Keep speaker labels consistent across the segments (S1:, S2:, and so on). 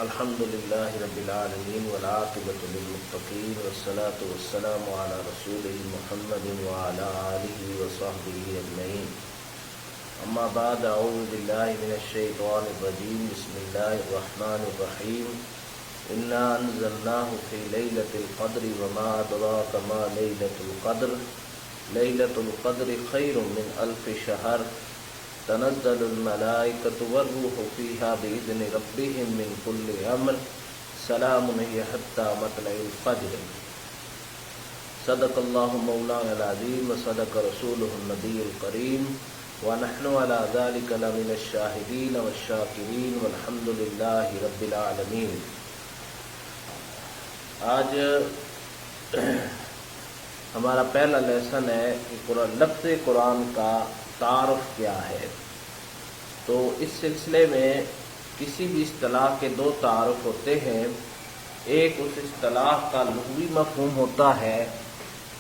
S1: الحمد لله رب العالمين والعاقبة للمتقين والصلاة والسلام على رسوله محمد وعلى آله وصحبه أجمعين. أما بعد، أعوذ بالله من الشيطان الرجيم. بسم الله الرحمن الرحيم. إنا أنزلناه في ليلة القدر وما أدراك ما ليلة القدر. ليلة القدر خير من ألف شهر. تنزل الملائكة والروح فيها بإذن ربهم من كل أمر. سلام هي حتى مطلع الفجر. صدق الله مولانا العظيم وصدق رسوله النبي الكريم ونحن على ذلك لمن الشاهدين والشاكرين والحمد لله رب العالمين. آج ہمارا پہلا لیسن ہے کہ لفظ قرآن کا تعارف کیا ہے. تو اس سلسلے میں کسی بھی اصطلاح کے دو تعارف ہوتے ہیں. ایک اس اصطلاح کا لغوی مفہوم ہوتا ہے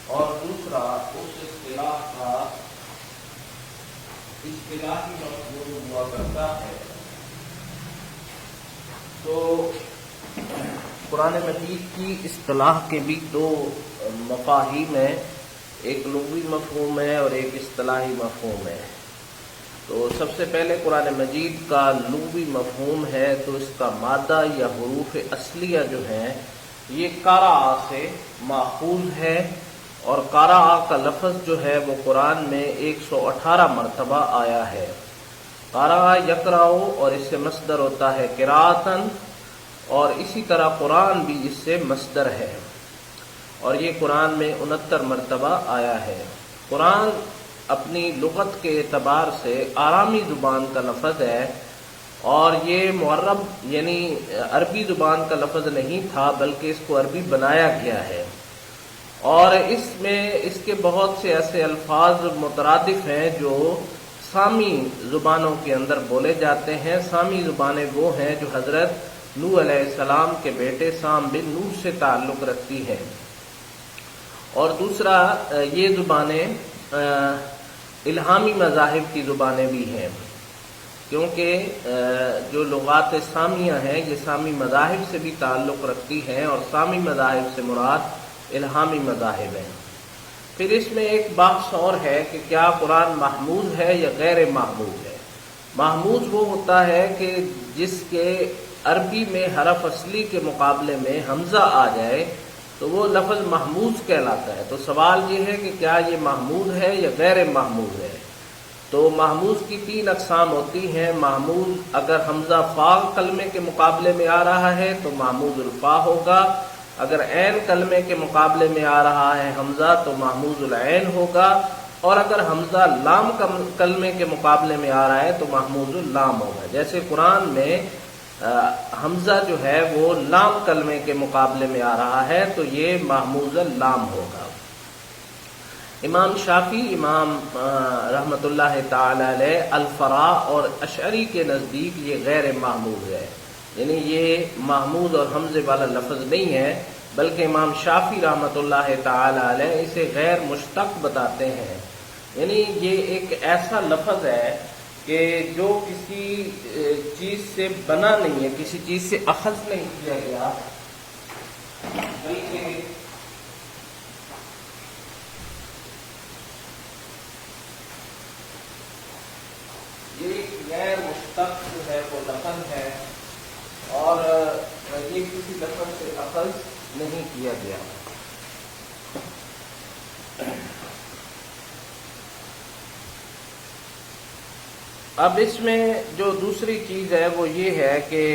S1: اور دوسرا اس اصطلاح کا اصطلاحی مفہوم ہوا کرتا ہے. تو قرآن مجید کی اصطلاح کے بھی دو مفاہیم ہیں، ایک لغوی مفہوم ہے اور ایک اصطلاحی مفہوم ہے. تو سب سے پہلے قرآن مجید کا لغوی مفہوم ہے تو اس کا مادہ یا حروف اصلیہ جو ہیں یہ قرأ سے ماخوذ ہے، اور قرأ کا لفظ جو ہے وہ قرآن میں 118 مرتبہ آیا ہے. قرأ یقرأ اور اس سے مصدر ہوتا ہے قراءتن، اور اسی طرح قرآن بھی اس سے مصدر ہے، اور یہ قرآن میں 69 مرتبہ آیا ہے. قرآن اپنی لغت کے اعتبار سے آرامی زبان کا لفظ ہے، اور یہ معرب یعنی عربی زبان کا لفظ نہیں تھا بلکہ اس کو عربی بنایا گیا ہے. اور اس میں اس کے بہت سے ایسے الفاظ مترادف ہیں جو سامی زبانوں کے اندر بولے جاتے ہیں. سامی زبانیں وہ ہیں جو حضرت نوح علیہ السلام کے بیٹے سام بن نوح سے تعلق رکھتی ہیں. اور دوسرا یہ زبانیں الہامی مذاہب کی زبانیں بھی ہیں، کیونکہ جو لغات سامیہ ہیں یہ سامی مذاہب سے بھی تعلق رکھتی ہیں، اور سامی مذاہب سے مراد الہامی مذاہب ہیں. پھر اس میں ایک بحث اور ہے کہ کیا قرآن محمود ہے یا غیر محمود ہے. محمود وہ ہوتا ہے کہ جس کے عربی میں حرف اصلی کے مقابلے میں حمزہ آ جائے تو وہ لفظ محمود کہلاتا ہے. تو سوال یہ ہے کہ کیا یہ محمود ہے یا غیر محمود ہے. تو محمود کی 3 اقسام ہوتی ہیں. محمود اگر حمزہ فا کلمے کے مقابلے میں آ رہا ہے تو محمود الفا ہوگا. اگر عین کلمے کے مقابلے میں آ رہا ہے حمزہ تو محمود العین ہوگا. اور اگر حمزہ لام کلمے کے مقابلے میں آ رہا ہے تو محمود اللام ہوگا. جیسے قرآن میں حمزہ جو ہے وہ لام کلمے کے مقابلے میں آ رہا ہے تو یہ محموز اللام ہوگا. امام شافعی امام رحمت اللہ تعالی علیہ الفراء اور اشعری کے نزدیک یہ غیر محمود ہے، یعنی یہ محمود اور حمزے والا لفظ نہیں ہے، بلکہ امام شافعی رحمت اللہ تعالی علیہ اسے غیر مشتق بتاتے ہیں. یعنی یہ ایک ایسا لفظ ہے کہ جو کسی چیز سے بنا نہیں ہے، کسی چیز سے اخذ نہیں کیا گیا، بلکہ یہ غیر مشتق جو ہے وہ لفظ ہے، اور یہ کسی لفظ سے اخذ نہیں کیا گیا. اب اس میں جو دوسری چیز ہے وہ یہ ہے کہ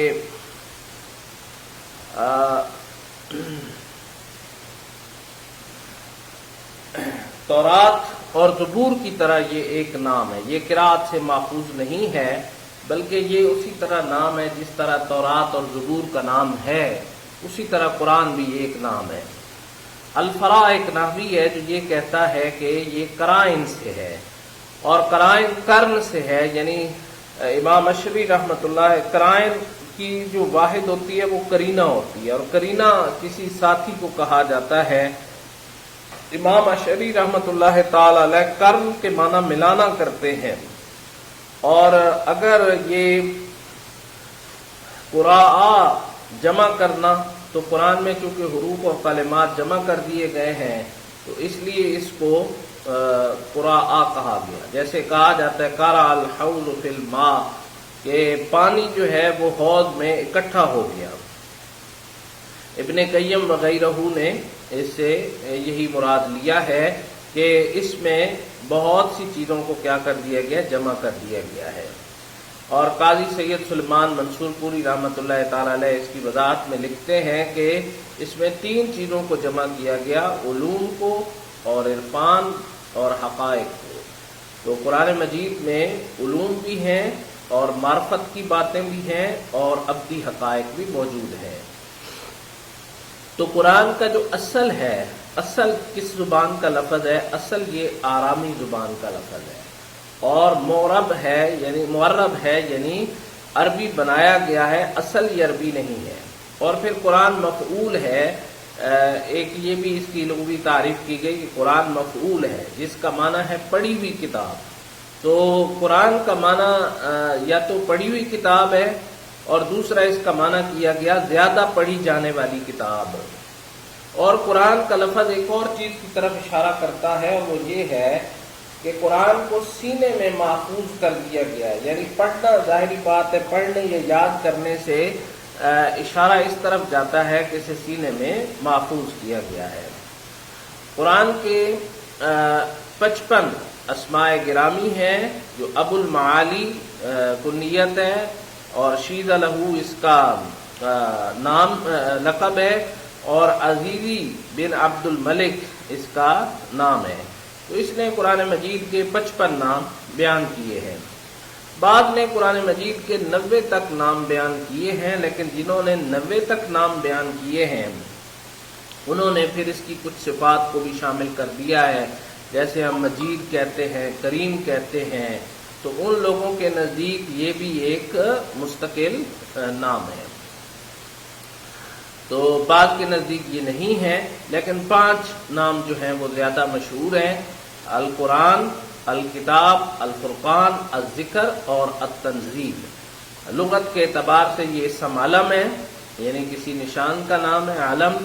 S1: تورات اور زبور کی طرح یہ ایک نام ہے. یہ قرأت سے ماخوذ نہیں ہے بلکہ یہ اسی طرح نام ہے جس طرح تورات اور زبور کا نام ہے، اسی طرح قرآن بھی ایک نام ہے. الفراء ایک نحوی ہے جو یہ کہتا ہے کہ یہ قرائن سے ہے، اور قرائن قرن سے ہے. یعنی امام اشعری رحمۃ اللہ، قرائن کی جو واحد ہوتی ہے وہ قرینہ ہوتی ہے، اور قرینہ کسی ساتھی کو کہا جاتا ہے. امام اشعری رحمۃ اللہ تعالی علیہ قرن کے معنی ملانا کرتے ہیں، اور اگر یہ قراء جمع کرنا، تو قرآن میں چونکہ حروف اور کلمات جمع کر دیے گئے ہیں تو اس لیے اس کو قراء کہا گیا۔ جیسے کہا جاتا ہے قرع الحوض فی الماء، کہ پانی جو ہے وہ حوض میں اکٹھا ہو گیا۔ ابن قیم وغیرہ نے اس سے یہی مراد لیا ہے کہ اس میں بہت سی چیزوں کو کیا کر دیا گیا، جمع کر دیا گیا ہے۔ اور قاضی سید سلیمان منصور پوری رحمۃ اللہ تعالی علیہ اس کی وضاحت میں لکھتے ہیں کہ اس میں 3 چیزوں کو جمع کیا گیا، علوم کو اور عرفان اور حقائق کو۔ تو قرآن مجید میں علوم بھی ہیں اور معرفت کی باتیں بھی ہیں اور ابدی حقائق بھی موجود ہیں۔ تو قرآن کا جو اصل ہے، اصل کس زبان کا لفظ ہے؟ اصل یہ آرامی زبان کا لفظ ہے، اور معرب ہے یعنی عربی بنایا گیا ہے، اصل یہ عربی نہیں ہے۔ اور پھر قرآن مفعول ہے، ایک یہ بھی اس کی لغوی تعریف کی گئی کہ قرآن مفعول ہے، جس کا معنی ہے پڑھی ہوئی کتاب۔ تو قرآن کا معنی یا تو پڑھی ہوئی کتاب ہے، اور دوسرا اس کا معنی کیا گیا زیادہ پڑھی جانے والی کتاب۔ اور قرآن کا لفظ ایک اور چیز کی طرف اشارہ کرتا ہے، وہ یہ ہے کہ قرآن کو سینے میں محفوظ کر دیا گیا ہے، یعنی پڑھنا ظاہری بات ہے، پڑھنے یا یاد کرنے سے اشارہ اس طرف جاتا ہے کہ اسے سینے میں محفوظ کیا گیا ہے۔ قرآن کے 55 اسماء گرامی ہیں، جو ابو المعالی کنیت ہے، اور شیز لہو اس کا نام لقب ہے، اور عزیزی بن عبد الملک اس کا نام ہے۔ تو اس نے قرآن مجید کے 55 نام بیان کیے ہیں۔ بعد نے قرآن مجید کے 90 تک نام بیان کیے ہیں، لیکن جنہوں نے 90 تک نام بیان کیے ہیں انہوں نے پھر اس کی کچھ صفات کو بھی شامل کر دیا ہے، جیسے ہم مجید کہتے ہیں، کریم کہتے ہیں، تو ان لوگوں کے نزدیک یہ بھی ایک مستقل نام ہے۔ تو بعض کے نزدیک یہ نہیں ہے، لیکن 5 نام جو ہیں وہ زیادہ مشہور ہیں: القرآن، الکتاب، الفرقان، الذکر اور التنزیل۔ لغت کے اعتبار سے یہ اسم علم ہے، یعنی کسی نشان کا نام ہے، علم۔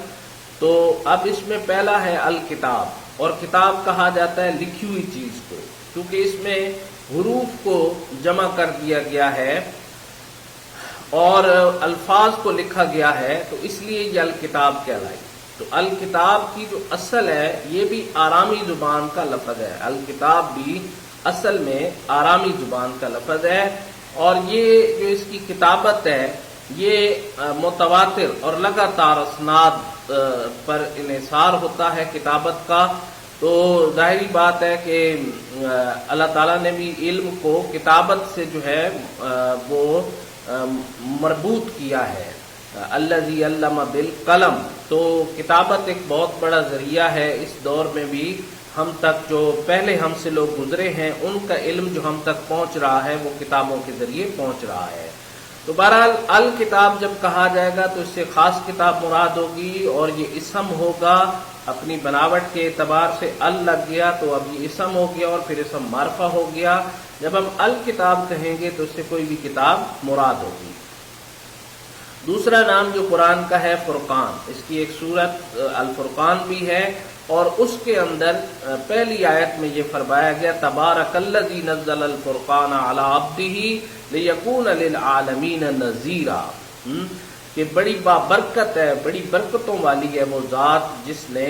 S1: تو اب اس میں پہلا ہے الکتاب، اور کتاب کہا جاتا ہے لکھی ہوئی چیز کو، کیونکہ اس میں حروف کو جمع کر دیا گیا ہے اور الفاظ کو لکھا گیا ہے، تو اس لیے یہ الکتاب کہلائی۔ تو الکتاب کی جو اصل ہے یہ بھی آرامی زبان کا لفظ ہے، الکتاب بھی اصل میں آرامی زبان کا لفظ ہے، اور یہ جو اس کی کتابت ہے یہ متواتر اور لگاتار اسناد پر انحصار ہوتا ہے کتابت کا۔ تو ظاہری بات ہے کہ اللہ تعالیٰ نے بھی علم کو کتابت سے جو ہے وہ مربوط کیا ہے، الذی علم بالقلم۔ تو کتابت ایک بہت بڑا ذریعہ ہے، اس دور میں بھی ہم تک جو پہلے ہم سے لوگ گزرے ہیں ان کا علم جو ہم تک پہنچ رہا ہے وہ کتابوں کے ذریعے پہنچ رہا ہے۔ تو بہرحال الکتاب جب کہا جائے گا تو اس سے خاص کتاب مراد ہوگی، اور یہ اسم ہوگا، اپنی بناوٹ کے اعتبار سے ال لگ گیا تو اب یہ اسم ہو گیا اور پھر اسم معرفہ ہو گیا۔ جب ہم الکتاب کہیں گے تو اس سے کوئی بھی کتاب مراد ہوگی۔ دوسرا نام جو قرآن کا ہے فرقان، اس کی ایک سورت الفرقان بھی ہے، اور اس کے اندر پہلی آیت میں یہ فرمایا گیا تبارک الذی نزل الفرقان علی عبدہ لیکون للعالمین نذیرا، کہ بڑی بابرکت ہے، بڑی برکتوں والی ہے وہ ذات جس نے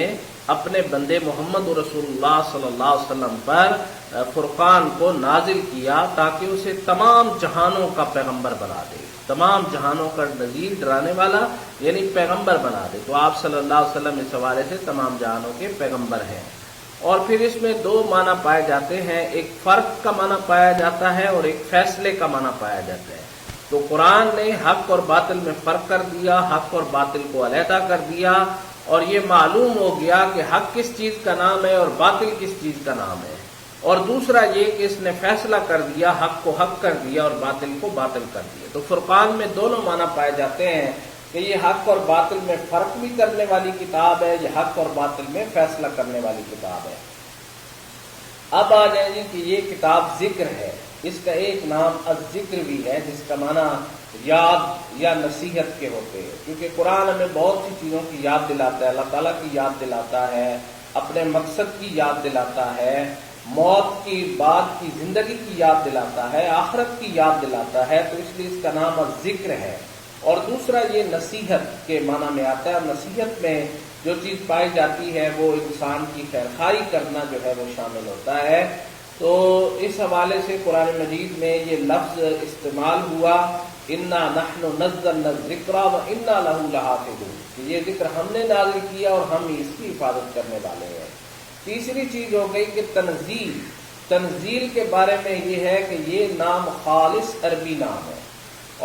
S1: اپنے بندے محمد رسول اللہ صلی اللہ علیہ وسلم پر فرقان کو نازل کیا تاکہ اسے تمام جہانوں کا پیغمبر بنا دے، تمام جہانوں کا نذیر، ڈرانے والا، یعنی پیغمبر بنا دے۔ تو آپ صلی اللہ علیہ وسلم اس حوالے سے تمام جہانوں کے پیغمبر ہیں۔ اور پھر اس میں 2 معنی پائے جاتے ہیں، ایک فرق کا معنی پایا جاتا ہے اور ایک فیصلے کا معنی پایا جاتا ہے۔ تو قرآن نے حق اور باطل میں فرق کر دیا، حق اور باطل کو علیحدہ کر دیا، اور یہ معلوم ہو گیا کہ حق کس چیز کا نام ہے اور باطل کس چیز کا نام ہے۔ اور دوسرا یہ کہ اس نے فیصلہ کر دیا، حق کو حق کر دیا اور باطل کو باطل کر دیا۔ تو فرقان میں دونوں معنی پائے جاتے ہیں کہ یہ حق اور باطل میں فرق بھی کرنے والی کتاب ہے، یہ حق اور باطل میں فیصلہ کرنے والی کتاب ہے۔ اب آ جائیں گے کہ یہ کتاب ذکر ہے، اس کا ایک نام الذکر بھی ہے، جس کا معنی یاد یا نصیحت کے ہوتے ہیں، کیونکہ قرآن ہمیں بہت سی چیزوں کی یاد دلاتا ہے، اللہ تعالیٰ کی یاد دلاتا ہے، اپنے مقصد کی یاد دلاتا ہے، موت کی بعد کی زندگی کی یاد دلاتا ہے، آخرت کی یاد دلاتا ہے، تو اس لیے اس کا نام ذکر ہے۔ اور دوسرا یہ نصیحت کے معنی میں آتا ہے، اور نصیحت میں جو چیز پائی جاتی ہے وہ انسان کی خیرخواہی کرنا جو ہے وہ شامل ہوتا ہے۔ تو اس حوالے سے قرآن مجید میں یہ لفظ استعمال ہوا، انا نحن نزلنا الذکر وانا لہ لحافظون، یہ ذکر ہم نے نازل کیا اور ہم اس کی حفاظت کرنے والے ہیں۔ تیسری چیز ہو گئی کہ تنزیل کے بارے میں یہ ہے کہ یہ نام خالص عربی نام ہے،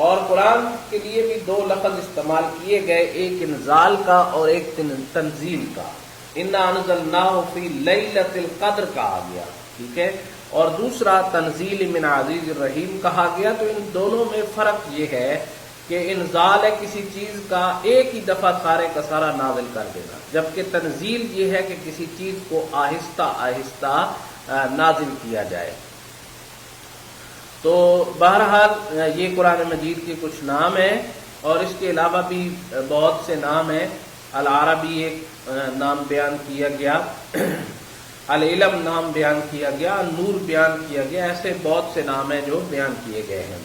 S1: اور قرآن کے لیے بھی دو لفظ استعمال کیے گئے، ایک انزال کا اور ایک تنزیل کا۔ انا انزلناہ فی لیلۃ القدر کہا گیا، ٹھیک ہے، اور دوسرا تنزیل من عزیز الرحیم کہا گیا۔ تو ان دونوں میں فرق یہ ہے کہ انزال ہے کسی چیز کا ایک ہی دفعہ سارے کا سارا نازل کر دینا، جبکہ تنزیل یہ ہے کہ کسی چیز کو آہستہ آہستہ نازل کیا جائے۔ تو بہرحال یہ قرآن مجید کے کچھ نام ہیں، اور اس کے علاوہ بھی بہت سے نام ہیں۔ العربی ایک نام بیان کیا گیا، العلم نام بیان کیا گیا، نور بیان کیا گیا، ایسے بہت سے نام ہیں جو بیان کیے گئے ہیں۔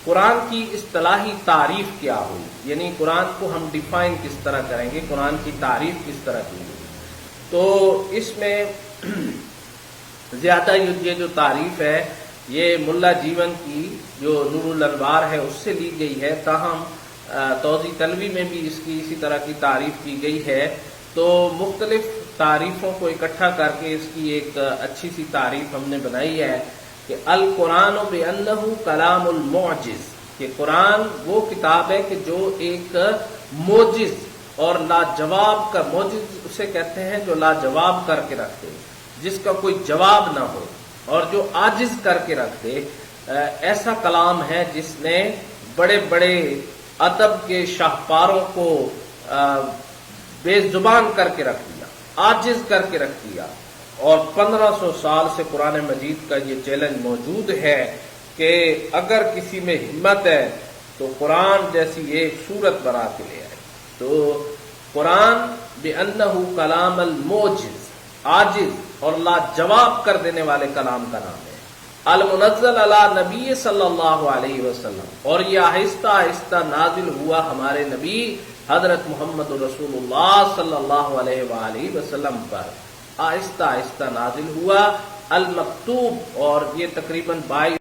S1: قرآن کی اصطلاحی تعریف کیا ہوئی، یعنی قرآن کو ہم ڈیفائن کس طرح کریں گے، قرآن کی تعریف کس طرح کی ہوئی، تو اس میں زیادہ یہ جو تعریف ہے یہ ملا جیون کی جو نور الانوار ہے اس سے لی گئی ہے، تاہم توضیح طلبی میں بھی اس کی اسی طرح کی تعریف کی گئی ہے۔ تو مختلف تعریفوں کو اکٹھا کر کے اس کی ایک اچھی سی تعریف ہم نے بنائی ہے کہ القرآن بأنہ کلام المعجز، کہ قرآن وہ کتاب ہے کہ جو ایک معجز اور لاجواب کا، معجز اسے کہتے ہیں جو لاجواب کر کے رکھ دے، جس کا کوئی جواب نہ ہو، اور جو عاجز کر کے رکھ دے، ایسا کلام ہے جس نے بڑے بڑے ادب کے شاہکاروں کو بے زبان کر کے رکھ دیا، عاجز کر کے رکھ دیا۔ اور 1500 سال سے قرآن مجید کا یہ چیلنج موجود ہے کہ اگر کسی میں ہمت ہے تو قرآن جیسی ایک صورت بنا کے لے آئے۔ تو قرآن بأنہ کلام المعجز، عاجز اور لاجواب کر دینے والے کلام کا نام ہے۔ المنزل علی نبی صلی اللہ علیہ وسلم، اور یہ آہستہ آہستہ نازل ہوا ہمارے نبی حضرت محمد رسول اللہ صلی اللہ علیہ وآلہ وسلم پر، آہستہ آہستہ نازل ہوا۔ المکتوب، اور یہ تقریباً 22